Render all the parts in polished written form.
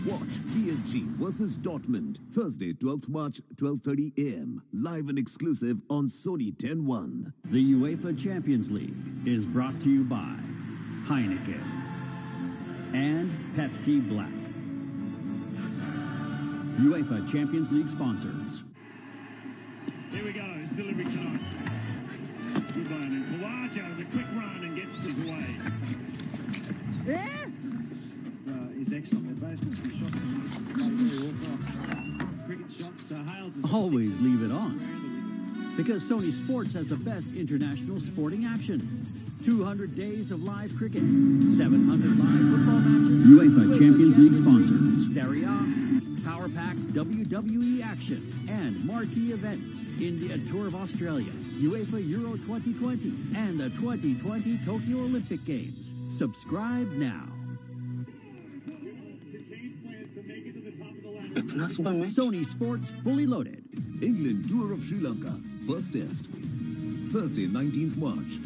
Watch PSG versus Dortmund, Thursday, 12th March, 12:30 a.m. Live and exclusive on Sony 10-1. The UEFA Champions League is brought to you by Heineken and Pepsi Black. UEFA Champions League sponsors. Here we go, it's delivery time. It's a good one, and Phehlukwayo has a quick run and gets it away. He's excellent. They're both cricket shots. Always leave it on, because Sony Sports has the best international sporting action. 200 days of live cricket, 700 live football matches, UEFA Champions League sponsors, Serie A, Power Pack, WWE action, and marquee events, India Tour of Australia, UEFA Euro 2020, and the 2020 Tokyo Olympic Games. Subscribe now. Sony Sports fully loaded. England Tour of Sri Lanka, first test, Thursday, 19th March,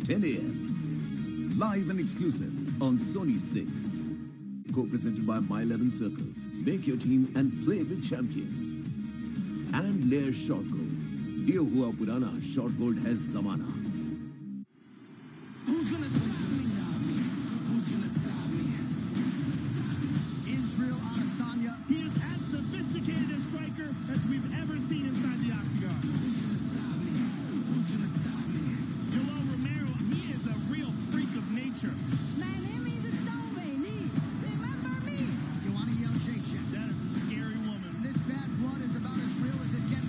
10 a.m. Live and exclusive on Sony 6. Co-presented by My 11 Circle. Make your team and play with champions. And Lair Short Gold. Diya hua purana Short Gold has zamana. Who's gonna stop me now? Who's gonna stop me? Israel Adesanya. He is as sophisticated a striker as we've ever seen inside the octagon. Who's gonna stop me? Who's gonna stop me? Joel Romero, he is a real freak of nature. My name is Jhye. Remember me? You wanna yell Jake Chef? That is a scary woman. This bad blood is about as real as it gets.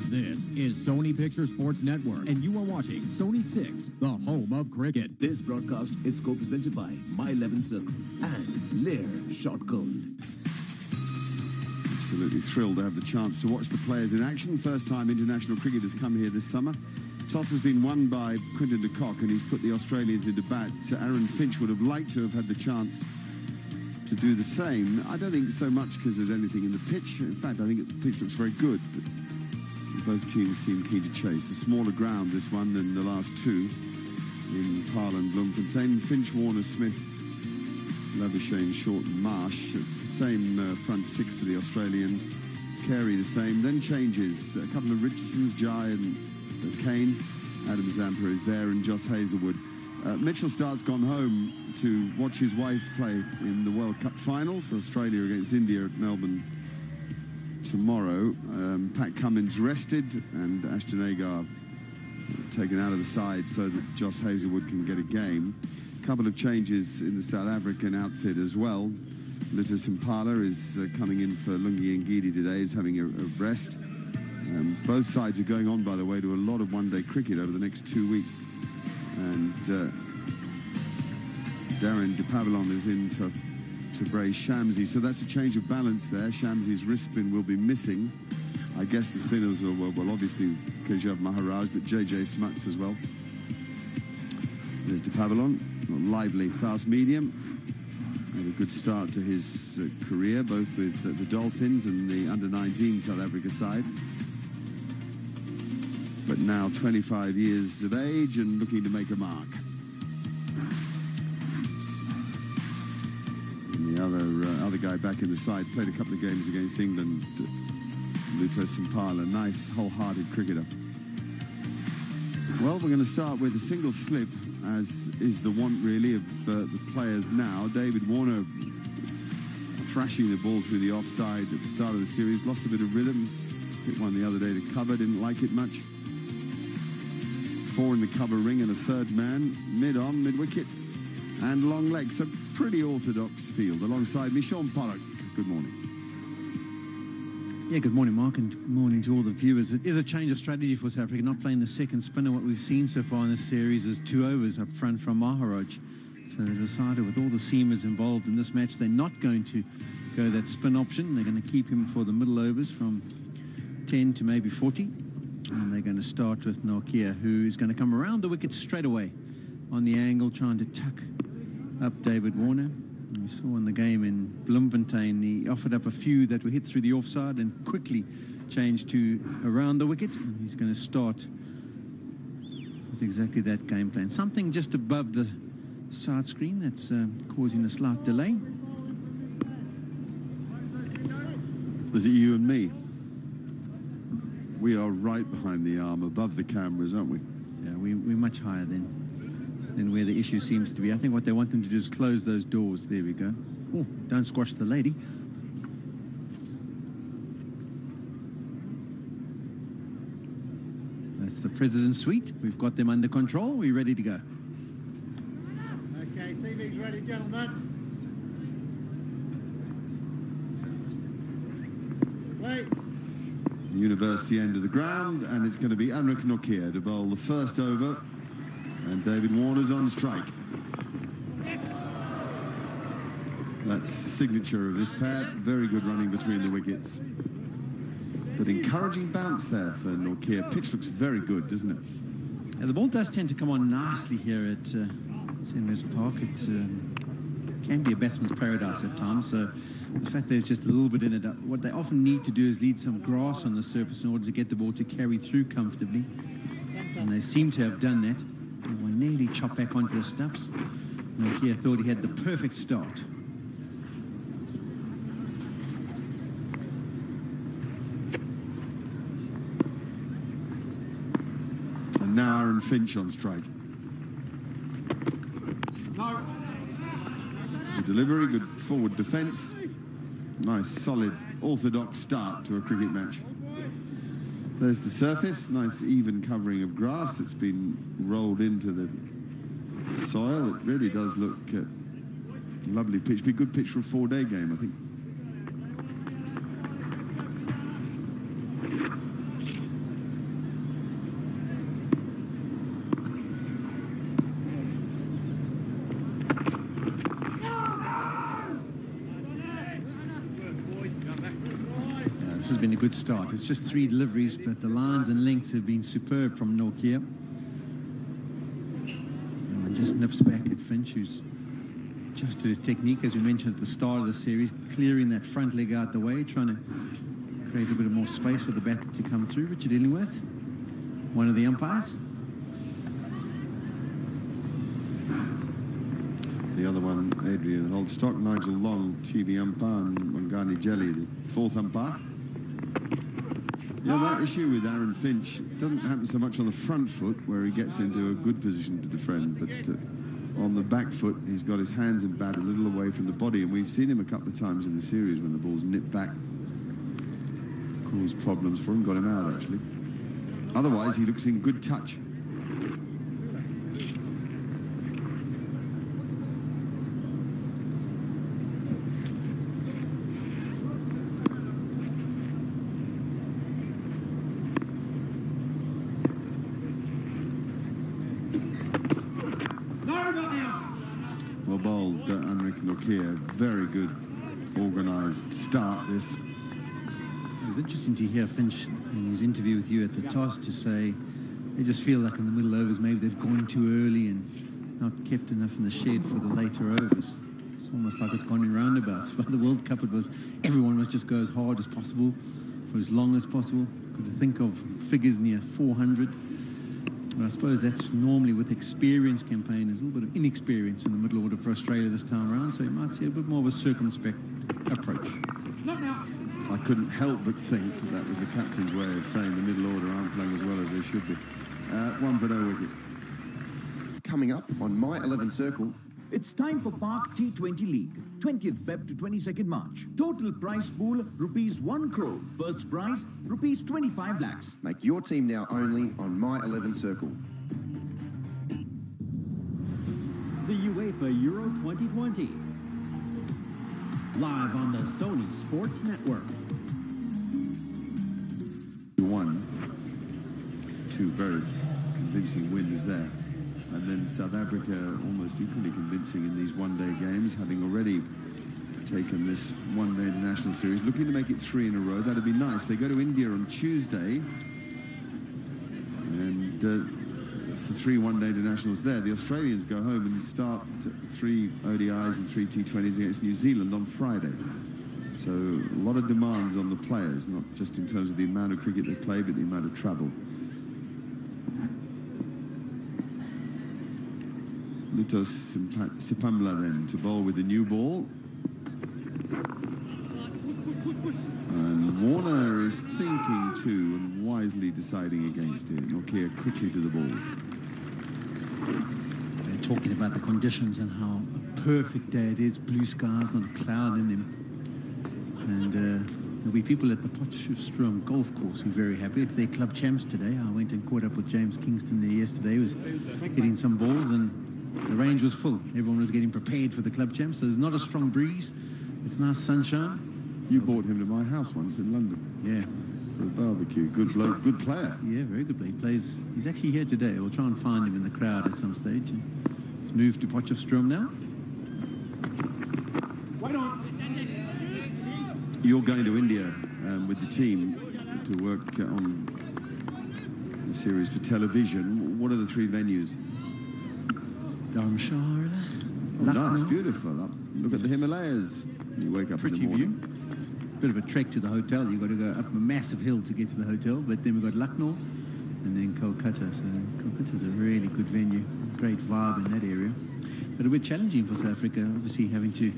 This is Sony Picture Sports Network, and you are watching Sony 6, the home of cricket. This broadcast is co-presented by My 11 Circle and Lair Short Gold. Absolutely thrilled to have the chance to watch the players in action. First time international cricket has come here this summer. Toss has been won by Quinton to Kock, and he's put the Australians into bat. Aaron Finch would have liked to have had the chance to do the same. I don't think so much because there's anything in the pitch. In fact, I think the pitch looks very good. But both teams seem keen to chase. A smaller ground, this one, than the last two in Malan, Bloemfontein. Finch, Warner, Smith, Labuschagne, Short and Marsh. Same front six for the Australians. Carey the same. Then changes. A couple of Richardsons, Jhye and Kane. Adam Zampa is there, and Josh Hazlewood. Mitchell Stark's gone home to watch his wife play in the World Cup final for Australia against India at Melbourne tomorrow. Pat Cummins rested, and Ashton Agar taken out of the side so that Josh Hazlewood can get a game. A couple of changes in the South African outfit as well. Lutho Sipamla is coming in for Lungi Ngidi today. He's having a rest. Both sides are going on, by the way, to a lot of one-day cricket over the next 2 weeks. And Daryn Dupavillon is in to brace Shamsi. So that's a change of balance there. Shamsi's wrist spin will be missing. I guess the spinners are, well obviously Keshav, Maharaj, but Smuts as well. There's Dupavillon, lively, fast medium. Had a good start to his career, both with the Dolphins and the under-19 South Africa side. But now 25 years of age and looking to make a mark. And the other guy back in the side played a couple of games against England. Lutho Sipamla, nice, wholehearted cricketer. Well, we're going to start with a single slip, as is the want, really, of the players now. David Warner thrashing the ball through the offside at the start of the series. Lost a bit of rhythm. Hit one the other day to cover, didn't like it much. 4 in the cover ring and a third man. Mid-on, mid-wicket, and long leg. So pretty orthodox field. Alongside me, Sean Pollock. Good morning. Yeah, good morning, Mark, and good morning to all the viewers. It is a change of strategy for South Africa, not playing the second spinner. What we've seen so far in this series is 2 overs up front from Maharaj. So they decided, with all the seamers involved in this match, they're not going to go that spin option. They're going to keep him for the middle overs from 10 to maybe 40. And they're going to start with Nortje, who is going to come around the wicket straight away on the angle, trying to tuck up David Warner. We saw in the game in Bloemfontein, he offered up a few that were hit through the offside and quickly change to around the wicket, and he's going to start with exactly that game plan. Something just above the side screen that's causing a slight delay. Is it you and me? We are right behind the arm, above the cameras, aren't we? Yeah, we're much higher than where the issue seems to be. I think what they want them to do is close those doors. There we go. Oh, don't squash the lady. That's the President's Suite. We've got them under control. We're ready to go. Okay, TV's ready, gentlemen. Wait. University end of the ground, and it's going to be Anrich Nortje to bowl the first over, and David Warner's on strike. That's signature of this pad. Very good running between the wickets. But encouraging bounce there for Nortje. Pitch looks very good, doesn't it? Yeah, the ball does tend to come on nicely here at Senwes Park. It can be a batsman's paradise at times, so the fact there's just a little bit in it, what they often need to do is leave some grass on the surface in order to get the ball to carry through comfortably. And they seem to have done that. They were nearly chopped back onto the stumps. Nortje thought he had the perfect start. And now Aaron Finch on strike. Good delivery, good forward defence. Nice, solid, orthodox start to a cricket match. There's the surface, nice even covering of grass that's been rolled into the soil. It really does look a lovely pitch. Be a good pitch for a 4-day game, I think. This has been a good start. It's just 3 deliveries, but the lines and lengths have been superb from Nortje. And just nips back at Finch, who's adjusted his technique, as we mentioned at the start of the series, clearing that front leg out the way, trying to create a bit of more space for the bat to come through. Richard Illingworth, one of the umpires. The other one, Adrian Holdstock, Nigel Long, TV umpire, and Mangani Jelly, the 4th umpire. Yeah, that issue with Aaron Finch doesn't happen so much on the front foot, where he gets into a good position to defend, but on the back foot, he's got his hands and bat a little away from the body, and we've seen him a couple of times in the series when the ball's nipped back. Caused problems for him, got him out, actually. Otherwise, he looks in good touch. Very good organised start this. It was interesting to hear Finch in his interview with you at the toss to say they just feel like in the middle overs maybe they've gone too early and not kept enough in the shed for the later overs. It's almost like it's gone in roundabouts. By the World Cup it was everyone must just go as hard as possible for as long as possible. Could think of figures near 400. But I suppose that's normally with experienced campaigners, a little bit of inexperience in the middle order for Australia this time around, so you might see a bit more of a circumspect approach. I couldn't help but think that was the captain's way of saying the middle order aren't playing as well as they should be. 1 for no wicket. Coming up on My 11 Circle, it's time for Park T20 League, 20th Feb to 22nd March. Total prize pool, rupees 1 crore. First prize, rupees 25 lakhs. Make your team now only on My 11 Circle. The UEFA Euro 2020. Live on the Sony Sports Network. 2 very convincing wins there. And then South Africa almost equally convincing in these one-day games, having already taken this one-day international series, looking to make it 3 in a row. That'd be nice. They go to India on Tuesday, and for 3 one-day internationals there. The Australians go home and start 3 ODIs and 3 T20s against New Zealand on Friday. So a lot of demands on the players, not just in terms of the amount of cricket they play, but the amount of travel. Lutho Sipamla then to bowl with the new ball. And Warner is thinking too and wisely deciding against it. Nortje quickly to the ball. They're talking about the conditions and how perfect day it is. Blue skies, not a cloud in them. And there'll be people at the Potchefstroom golf course who are very happy. It's their club champs today. I went and caught up with James Kingston there yesterday. He was hitting some balls and the range was full. Everyone was getting prepared for the club champs. So there's not a strong breeze. It's nice sunshine. You brought him to my house once in London. Yeah. For a barbecue. Good bloke, good player. Yeah, very good player. He plays. He's actually here today. We'll try and find him in the crowd at some stage. He's moved to Potchefstroom now. You're going to India with the team to work on the series for television. What are the three venues? Dharamshala. Oh, nice, beautiful. Look at the Himalayas. You wake up in the morning. View. Bit of a trek to the hotel. You've got to go up a massive hill to get to the hotel. But then we've got Lucknow and then Kolkata. So Kolkata's a really good venue. Great vibe in that area. But a bit challenging for South Africa. Obviously having to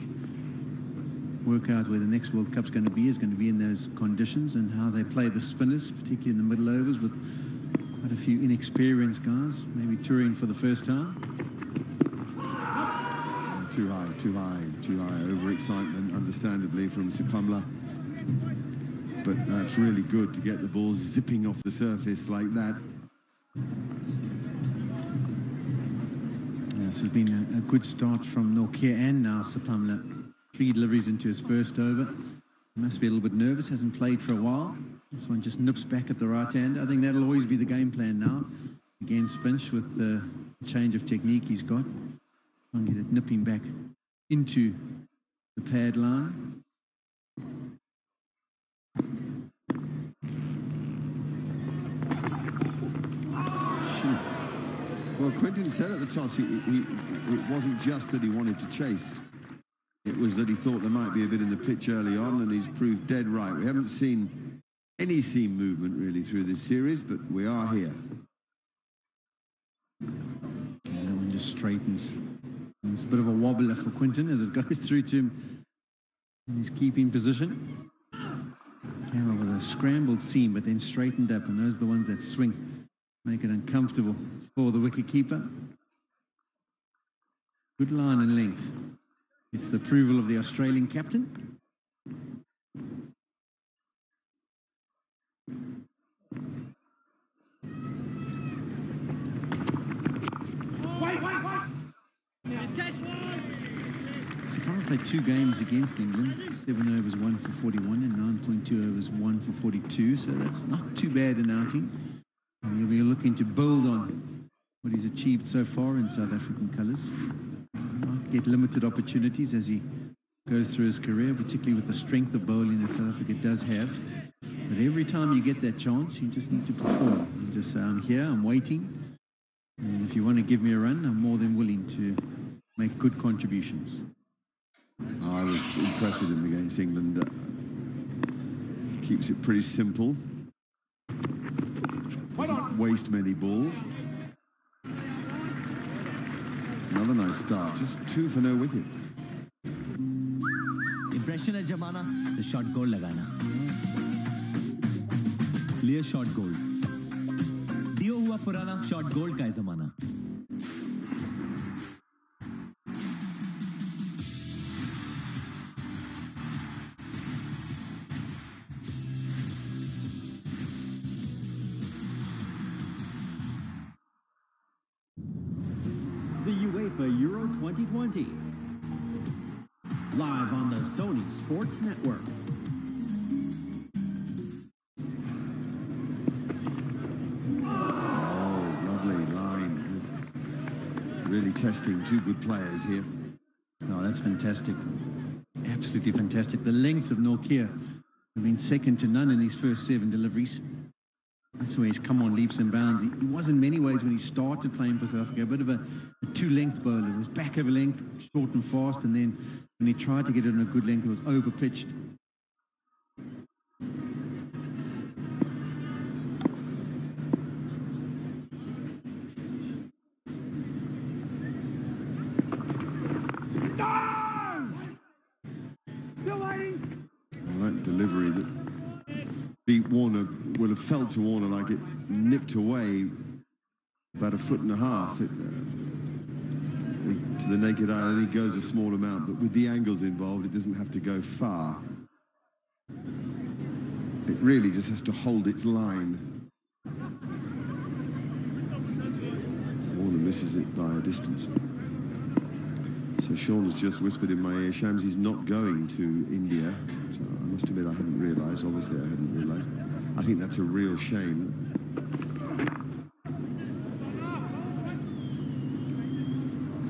work out where the next World Cup's going to be in those conditions and how they play the spinners, particularly in the middle overs with quite a few inexperienced guys, maybe touring for the first time. Too high. Overexcitement, understandably, from Sipamla. But that's really good to get the ball zipping off the surface like that. This has been a good start from Nortje and now Sipamla. 3 deliveries into his first over. He must be a little bit nervous, hasn't played for a while. This one just nips back at the right hand. I think that'll always be the game plan now against Finch with the change of technique he's got. Try and get it nipping back into the pad line. Well, Quinton said at the toss it wasn't just that he wanted to chase. It was that he thought there might be a bit in the pitch early on, and he's proved dead right. We haven't seen any seam movement really through this series, but we are here. And that one just straightens. And it's a bit of a wobbler for Quinton as it goes through to him in his keeping position. Came up with a scrambled seam, but then straightened up, and those are the ones that swing, make it uncomfortable for the wicketkeeper. Good line and length. It's the approval of the Australian captain. Sipamla played 2 games against England. 7 overs, 1 for 41, and 9.2 overs, 1 for 42. So that's not too bad an outing. And he'll be looking to build on what he's achieved so far in South African colours. Might get limited opportunities as he goes through his career, particularly with the strength of bowling that South Africa does have. But every time you get that chance, you just need to perform. You just say, I'm here, I'm waiting. And if you want to give me a run, I'm more than willing to make good contributions. I was impressed with him against England. Keeps it pretty simple. Doesn't waste many balls. Another nice start. Just 2 for no wicket. Impression है जमाना तो short goal लगाना. Clear short goal. दियो हुआ पुराना short goal का है जमाना. Euro 2020. Live on the Sony Sports Network. Oh, lovely line. Really testing 2 good players here. Oh, that's fantastic. Absolutely fantastic. The lengths of Nortje have been second to none in his first 7 deliveries. That's where he's come on leaps and bounds. He was in many ways when he started playing for South Africa a bit of a 2-length bowler. It was back over length, short and fast, and then when he tried to get it on a good length, it was over-pitched. That delivery that beat Warner would have felt to Warner like it nipped away about 1.5 foot. To the naked eye, only goes a small amount, but with the angles involved, it doesn't have to go far. It really just has to hold its line. Warner misses it by a distance. So Sean has just whispered in my ear, Shamsi's not going to India. So I must admit I hadn't realised. Obviously I hadn't realised. I think that's a real shame.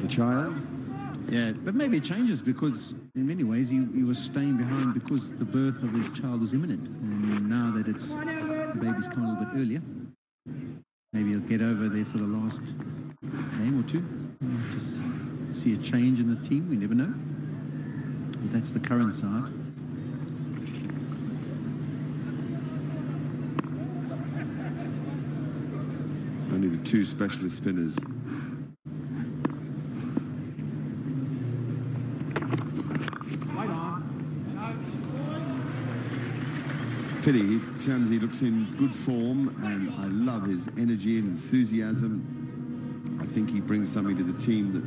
The child? Yeah, but maybe it changes because in many ways he was staying behind because the birth of his child is imminent. And now that the baby's come a little bit earlier, maybe he'll get over there for the last game or two. Just see a change in the team, we never know. But that's the current side. Only the two specialist spinners. Pity, Shamsi looks in good form, and I love his energy and enthusiasm. I think he brings something to the team that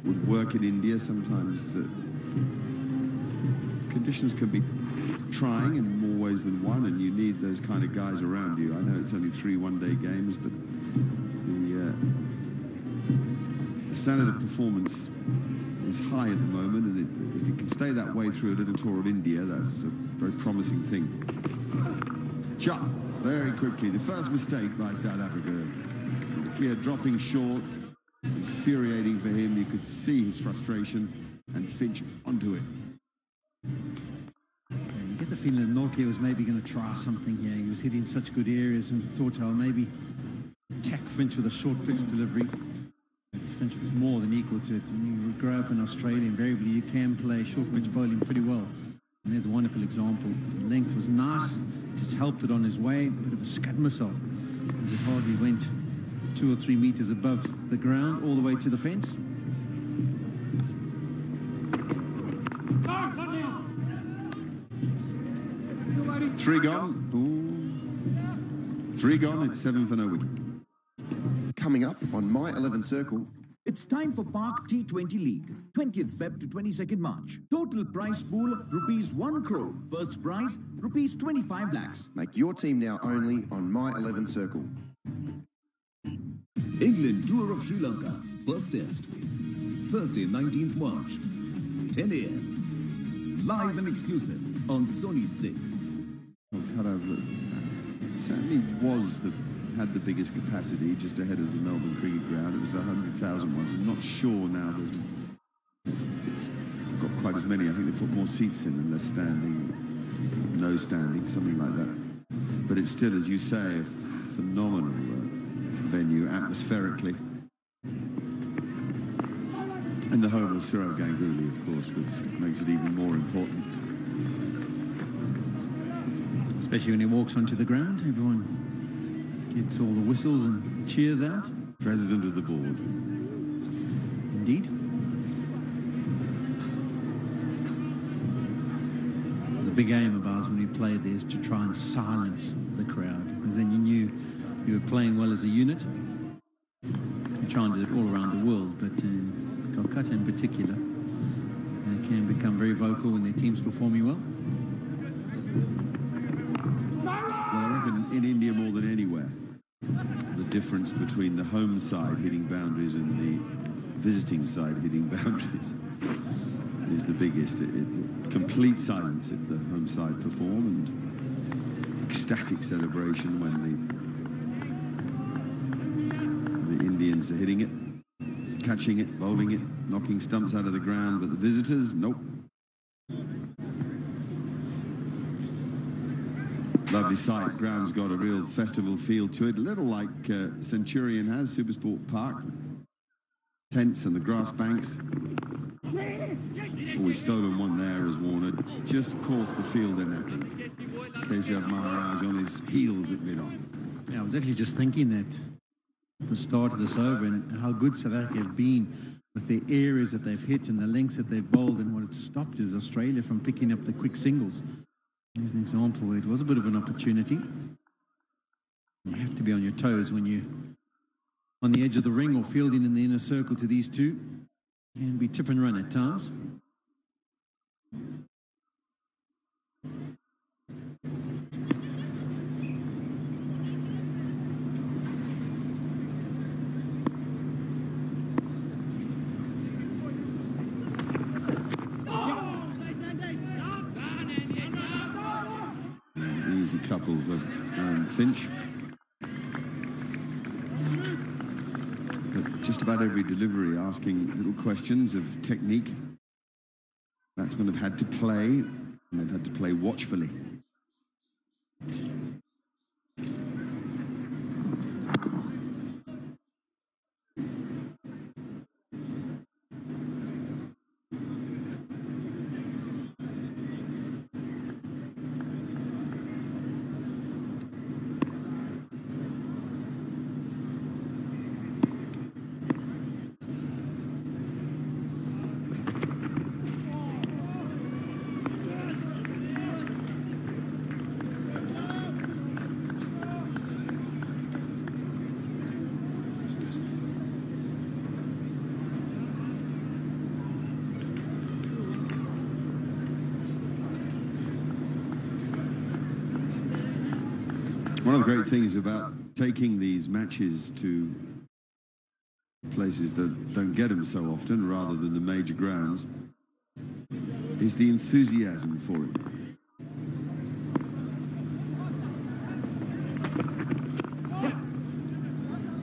would work in India. Sometimes conditions can be trying in more ways than one, and you need those kind of guys around you. I know it's only 3 one-day games, but the standard of performance is high at the moment, and if it can stay that way through a little tour of India, that's a very promising thing. Jhye, very quickly, the first mistake by South Africa. Yeah, dropping short, infuriating for him. You could see his frustration, and Finch onto it. You get the feeling that Nortje was maybe going to try something here. He was hitting such good areas and thought, I'll maybe attack Finch with a short pitch delivery. Finch was more than equal to it. When you grow up in Australia, invariably you can play short pitch bowling pretty well. And there's a wonderful example. The length was nice, just helped it on his way. A bit of a scud missile, as it hardly went 2 or 3 meters above the ground, all the way to the fence. Three gone. Ooh. 3 gone, it's 7 for no wicket. Coming up on My 11 Circle, it's time for Park T20 League, 20th Feb to 22nd March. Total prize pool, ₹1 crore. First prize, ₹25 lakhs. Make your team now only on My 11 Circle. England Tour of Sri Lanka, first test. Thursday, 19th March, 10 a.m. Live and exclusive on Sony 6. Certainly had the biggest capacity just ahead of the Melbourne Cricket Ground. It was 100,000 ones. I'm not sure now it's got quite as many. I think they put more seats in and less standing, no standing, something like that. But it's still, as you say, a phenomenal venue atmospherically. And the home of Sourav Ganguly, of course, which makes it even more important. Especially when he walks onto the ground, everyone gets all the whistles and cheers out. President of the board. Indeed. It was a big aim of ours when we played this, to try and silence the crowd, because then you knew you were playing well as a unit. We try and do it all around the world, but Calcutta in particular, they can become very vocal when their team's performing well. In India more than anywhere, the difference between the home side hitting boundaries and the visiting side hitting boundaries is the biggest. Complete silence if the home side perform, and ecstatic celebration when the Indians are hitting it, catching it, bowling it, knocking stumps out of the ground, but the visitors, nope. Lovely sight. Ground's got a real festival feel to it, a little like Centurion has, Supersport Park. Tents and the grass banks. Oh, he's stolen one there as Warner just caught the fielder napping. Keshav Maharaj on his heels at mid-on. Yeah, I was actually just thinking that at the start of this over and how good South Africa have been with the areas that they've hit and the lengths that they've bowled, and what it's stopped is Australia from picking up the quick singles. Here's an example where it was a bit of an opportunity. You have to be on your toes when you're on the edge of the ring or fielding in the inner circle to these two. And be tip and run at times. Easy couple for Finch. But just about every delivery asking little questions of technique. Batsmen have had to play, and they've had to play watchfully. One of the great things about taking these matches to places that don't get them so often, rather than the major grounds, is the enthusiasm for it.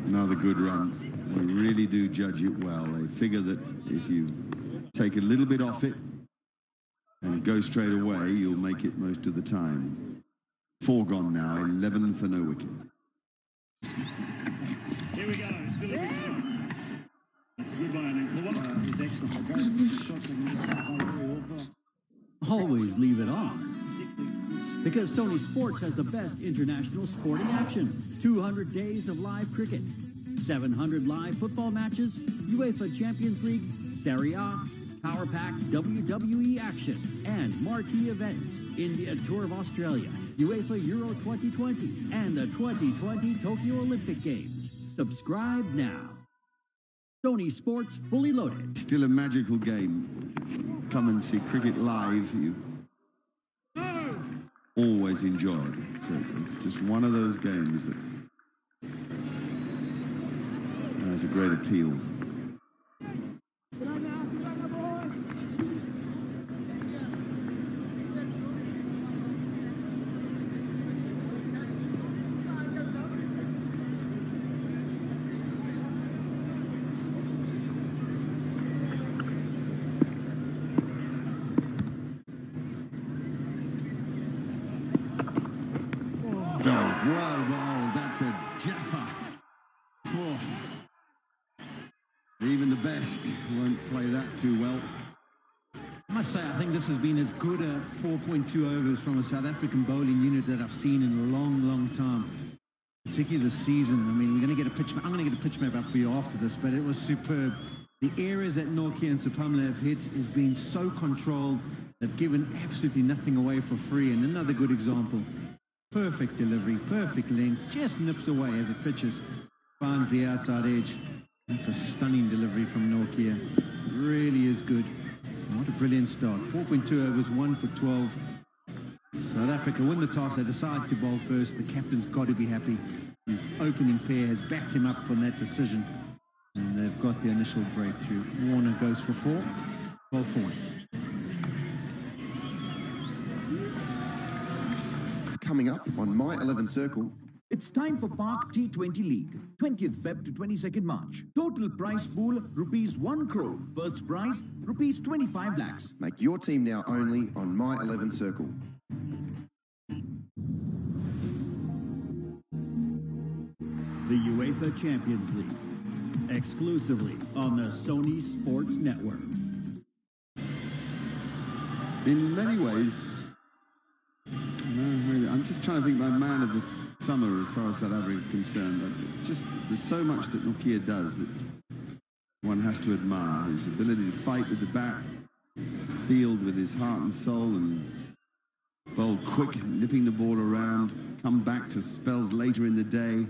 Another good run. They really do judge it well. They figure that if you take a little bit off it and go straight away, you'll make it most of the time. 4 gone now, 11 for no wicket. Here we go. Still a good one. That's a good one. Always leave it on. Because Sony Sports has the best international sporting action. 200 days of live cricket. 700 live football matches. UEFA Champions League. Serie A. Power-packed WWE action. And marquee events. India Tour of Australia. UEFA Euro 2020 and the 2020 Tokyo Olympic Games. Subscribe now. Sony Sports fully loaded. Still a magical game. Come and see cricket live. You always enjoy it. So it's just one of those games that has a great appeal. Even the best won't play that too well. I must say, I think this has been as good a 4.2 overs from a South African bowling unit that I've seen in a long, long time. Particularly this season. I mean, I'm going to get a pitch map up for you after this, but it was superb. The areas that Nortje and Sipamla have hit has been so controlled. They've given absolutely nothing away for free. And another good example. Perfect delivery, perfect length, just nips away as it pitches, finds the outside edge. That's a stunning delivery from Nortje. Really is good. What a brilliant start. 4.2 overs, 1 for 12. South Africa win the toss. They decide to bowl first. The captain's got to be happy. His opening pair has backed him up on that decision. And they've got the initial breakthrough. Warner goes for 4. 12 for 1. Coming up on My 11 Circle, it's time for Park T20 League, 20th Feb to 22nd March. Total prize pool, rupees 1 crore. First prize, rupees 25 lakhs. Make your team now only on My 11 Circle. The UEFA Champions League, exclusively on the Sony Sports Network. In many ways, trying to think my man of the summer as far as South Africa is concerned. There's so much that Nortje does that one has to admire. His ability to fight with the bat, field with his heart and soul, and bowl quick, nipping the ball around, come back to spells later in the day,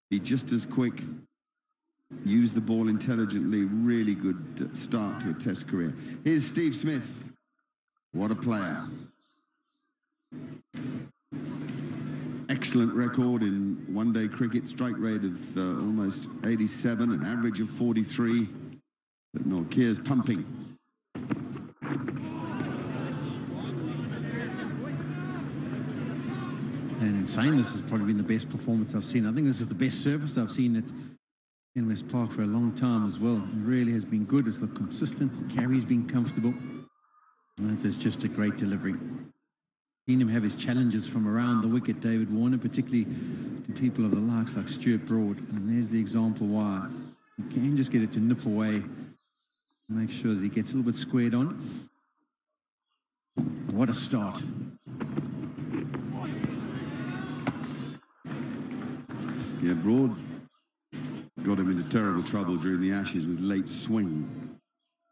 be just as quick, use the ball intelligently. Really good start to a Test career. Here's Steve Smith. What a player. Excellent record in one-day cricket, strike rate of almost 87, an average of 43. But Nortje's pumping. And in saying this has probably been the best performance I've seen. I think this is the best service I've seen at in West Park for a long time as well. It really has been good. It's looked consistent. The carry's been comfortable. And there's just a great delivery. Seen him have his challenges from around the wicket, David Warner, particularly to people of the likes like Stuart Broad. And there's the example why. You can just get it to nip away. Make sure that he gets a little bit squared on. What a start. Yeah, Broad got him into terrible trouble during the Ashes with late swing,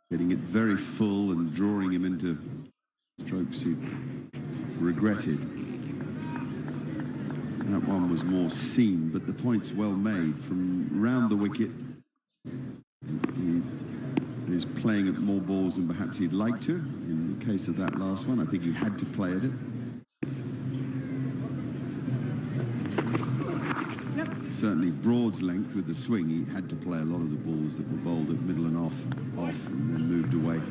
getting it very full and drawing him into strokes he regretted. That one was more seam, but the point's well made from round the wicket. He is playing at more balls than perhaps he'd like to. In the case of that last one, I think he had to play at it. Certainly Broad's length with the swing, he had to play a lot of the balls that were bowled at middle and off, and then moved away.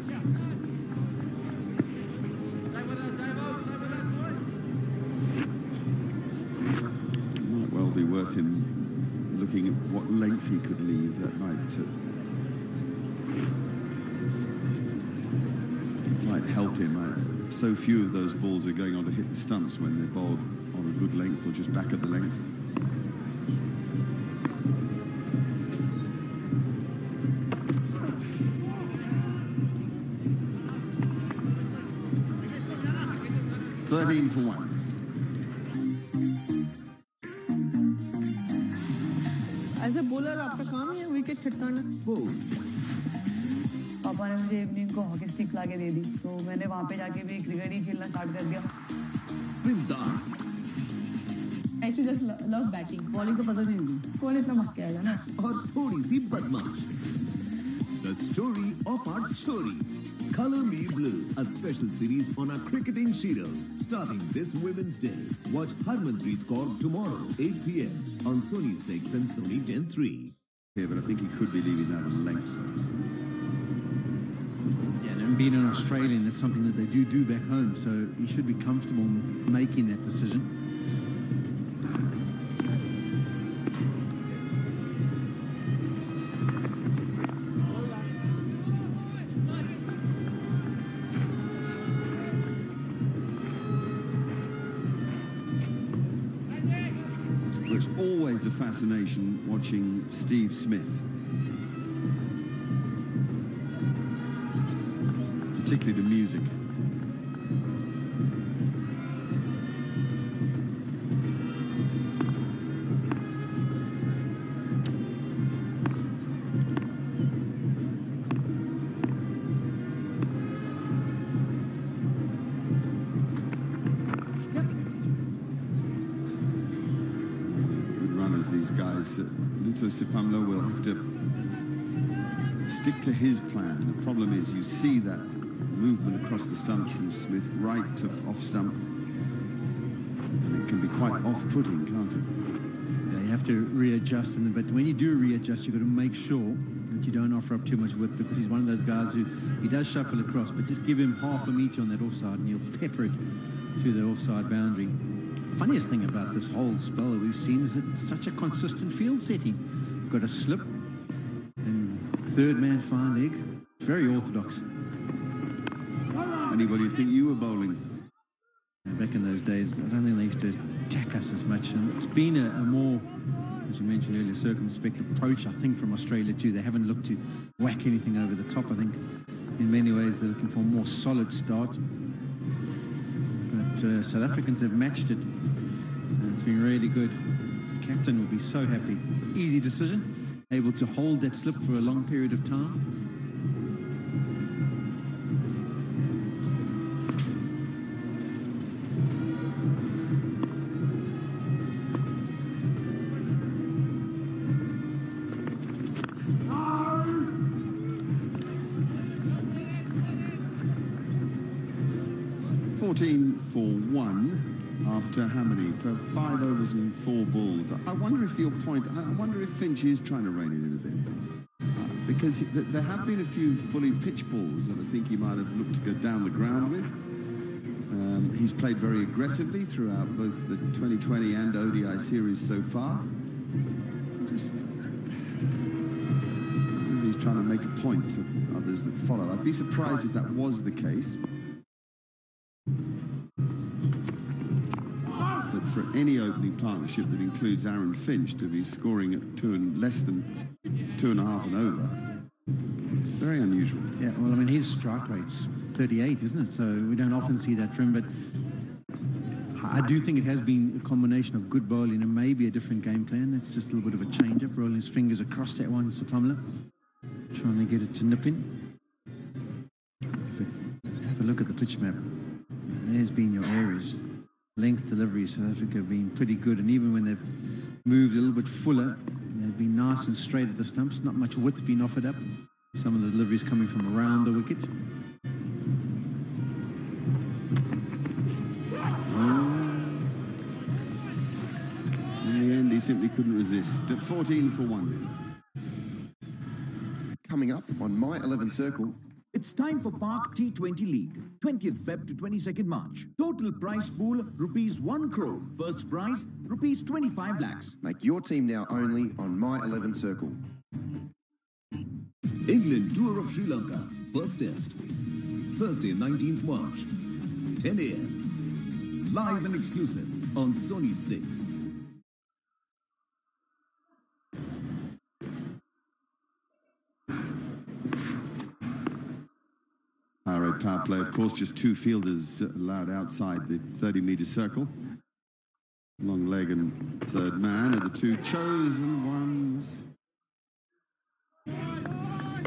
It might well be worth him looking at what length he could leave. That might help him. So few of those balls are going on to hit the stumps when they're bowled on a good length or just back of the length. For one. As a bowler, आपका काम है wicket छिटकाना. पापा ने मुझे evening को hockey stick लाके दे दी, तो मैंने वहाँ पे जाके भी क्रिकेट ही खेलना स्टार्ट कर दिया. बिंदास. I used to just love batting. Bowling तो पसंद नहीं थी. कौन इतना मक्के आएगा ना? और थोड़ी सी बदमाश. The story of our choris. Color Me Blue, a special series on our cricketing heroes starting this Women's Day. Watch Harmanpreet Kaur tomorrow, 8 p.m. on Sony 6 and Sony 10.3. Yeah, but I think he could be leaving that on length. Yeah, and being an Australian, that's something that they do back home, so he should be comfortable making that decision. There's always a fascination watching Steve Smith, particularly the music. Lutho Sipamla will have to stick to his plan. The problem is you see that movement across the stumps from Smith right to off stump, and it can be quite off-putting, can't it? Yeah, you have to readjust, but when you do readjust, you've got to make sure that you don't offer up too much width, because he's one of those guys who he does shuffle across, but just give him half a metre on that offside and you'll pepper it to the offside boundary. Funniest thing about this whole spell that we've seen is that it's such a consistent field setting. Got a slip and third man fine leg. Very orthodox. Anybody would think you were bowling? Back in those days, I don't think they used to attack us as much. And it's been a more, as you mentioned earlier, circumspect approach, I think, from Australia too. They haven't looked to whack anything over the top. I think in many ways they're looking for a more solid start. But South Africans have matched it It's been really good. The captain will be so happy. Easy decision. Able to hold that slip for a long period of time. For one after how many? For 5 overs and 4 balls. I wonder if your point, I wonder if Finch is trying to rein it in a bit. Because there have been a few fully pitched balls that I think he might have looked to go down the ground with. He's played very aggressively throughout both the 2020 and ODI series so far. Just he's trying to make a point to others that follow. I'd be surprised if that was the case. For any opening partnership that includes Aaron Finch to be scoring at less than 2.5 and over, very unusual. Yeah, well, I mean, his strike rate's 38, isn't it? So we don't often see that from him, but I do think it has been a combination of good bowling and maybe a different game plan. That's just a little bit of a change-up, rolling his fingers across that one, Sipamla, trying to get it to nip in. But have a look at the pitch map. There's been your areas. Length delivery, South Africa have been pretty good, and even when they've moved a little bit fuller, they've been nice and straight at the stumps. Not much width being offered up. Some of the deliveries coming from around the wicket. In the end, he simply couldn't resist. At 14 for 1. Coming up on My 11 Circle, it's time for Park T20 League, 20th Feb to 22nd March. Total prize pool, ₹1 crore. First prize, ₹25 lakhs. Make your team now only on My 11 Circle. England Tour of Sri Lanka, first test. Thursday, 19th March, 10 a.m. Live and exclusive on Sony 6. Power play, of course, just 2 fielders allowed outside the 30-metre circle. Long leg and third man are the 2 chosen ones.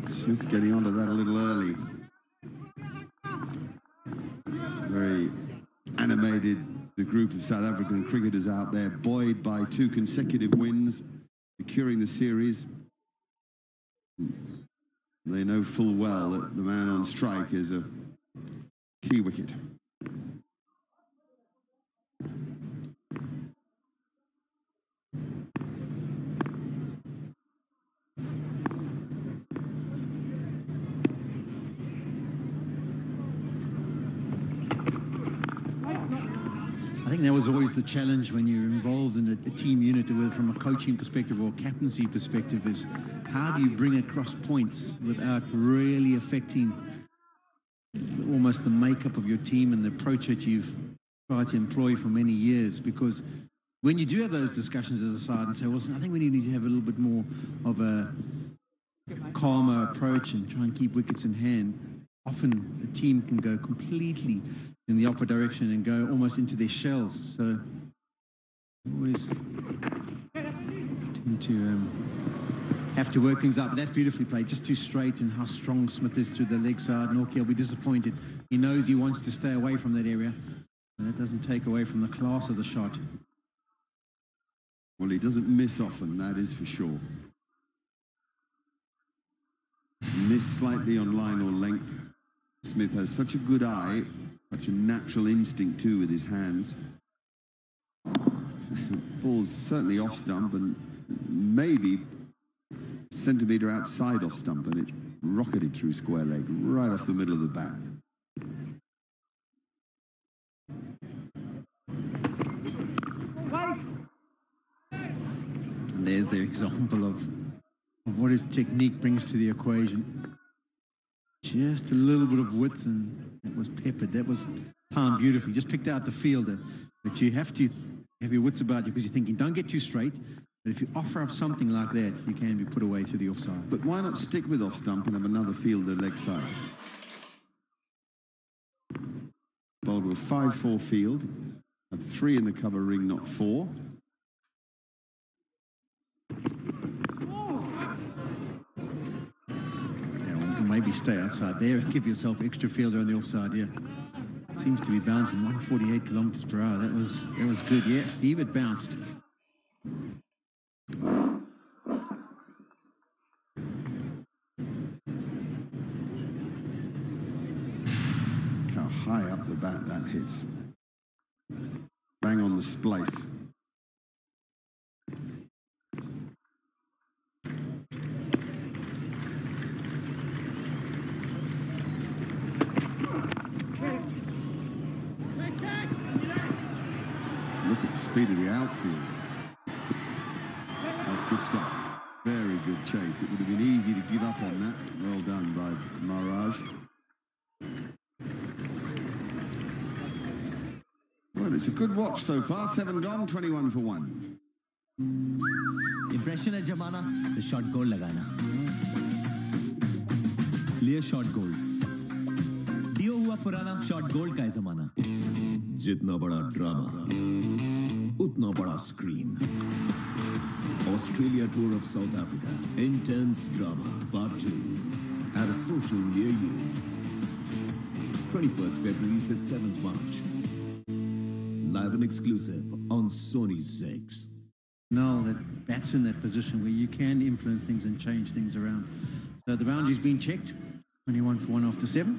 Smith getting onto that a little early. Very animated, the group of South African cricketers out there, buoyed by 2 consecutive wins, securing the series. They know full well that the man on strike is a key wicket. I think that was always the challenge when you're involved in a team unit, whether from a coaching perspective or captaincy perspective, is how do you bring across points without really affecting almost the makeup of your team and the approach that you've tried to employ for many years? Because when you do have those discussions as a side and say, well, I think we need to have a little bit more of a calmer approach and try and keep wickets in hand, often a team can go completely in the opposite direction and go almost into their shells. So always tend to have to work things out. But that's beautifully played, just too straight, and how strong Smith is through the leg side. Nortje will be disappointed. He knows he wants to stay away from that area. And that doesn't take away from the class of the shot. Well, he doesn't miss often, that is for sure. Miss slightly on line or length. Smith has such a good eye, such a natural instinct too with his hands. Ball's certainly off stump and maybe centimetre outside off stump, and it rocketed through square leg right off the middle of the bat. And there's the example of what his technique brings to the equation. Just a little bit of width, and that was peppered. That was timed beautifully. Just picked out the fielder. But you have to have your wits about you, because you're thinking, don't get too straight. But if you offer up something like that, you can be put away through the offside. But why not stick with off stump and have another fielder leg side? Bowled with 5-4 field. Had 3 in the cover ring, not 4. Maybe stay outside there and give yourself extra fielder on the offside, yeah. Seems to be bouncing 148 kilometers per hour. That was good. Yeah, Steve, it bounced. How high up the bat that hits. Bang on the splice. Look at the speed of the outfield. That's good stuff. Very good chase. It would have been easy to give up on that. Well done by Maharaj. Well, it's a good watch so far. 7 gone, 21 for 1. Impression है जमाना, तो short goal लगाना. लिए short goal. दियो हुआ पुराना short goal का है जमाना. जितना बड़ा ड्रामा, उतना बड़ा screen. Australia Tour of South Africa, Intense Drama, Part 2, at a social near you. 21st February to 7th March. Live and exclusive on Sony 6. No, that's in that position where you can influence things and change things around. So the boundary's been checked. 21 for 1 after 7.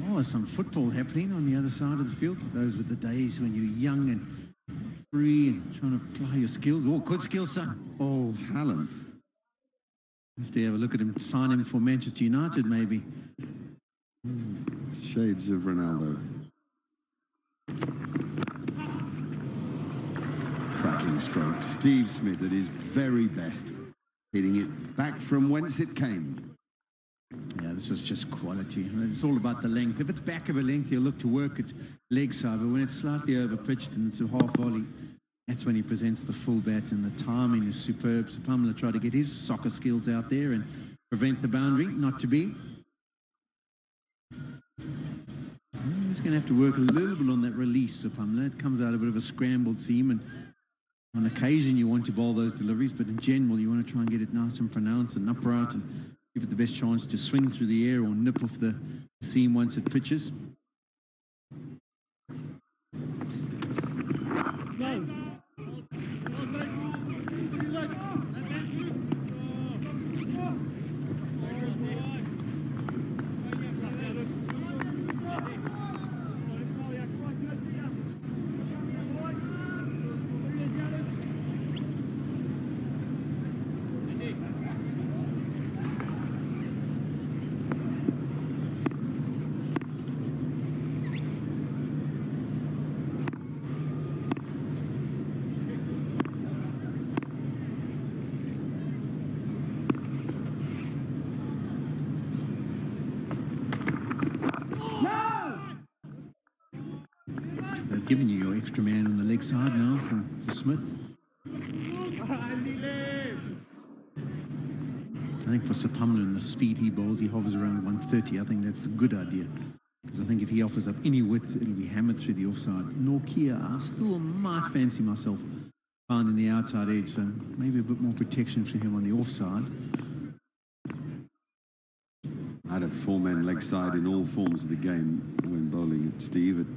Oh, there's some football happening on the other side of the field. Those were the days when you're young and free and trying to apply your skills. Oh, good skills, son. Oh, talent. Have to have a look at him, sign him for Manchester United, maybe. Shades of Ronaldo. Cracking stroke. Steve Smith at his very best. Hitting it back from whence it came. Yeah, this is just quality. It's all about the length. If it's back of a length, he'll look to work at leg side, but when it's slightly over-pitched and it's a half volley, that's when he presents the full bat, and the timing is superb. Sipamla tried to get his soccer skills out there and prevent the boundary, not to be. He's going to have to work a little bit on that release, Sipamla. It comes out a bit of a scrambled seam, and on occasion you want to bowl those deliveries, but in general you want to try and get it nice and pronounced and upright and give it the best chance to swing through the air or nip off the seam once it pitches. Giving you your extra man on the leg side now for Smith. I think for Sipamla and the speed he bowls, he hovers around 130. I think that's a good idea. Because I think if he offers up any width, it'll be hammered through the offside. Nortje, I still might fancy myself finding the outside edge, so maybe a bit more protection for him on the offside. I had a 4-man leg side in all forms of the game when bowling at Steve.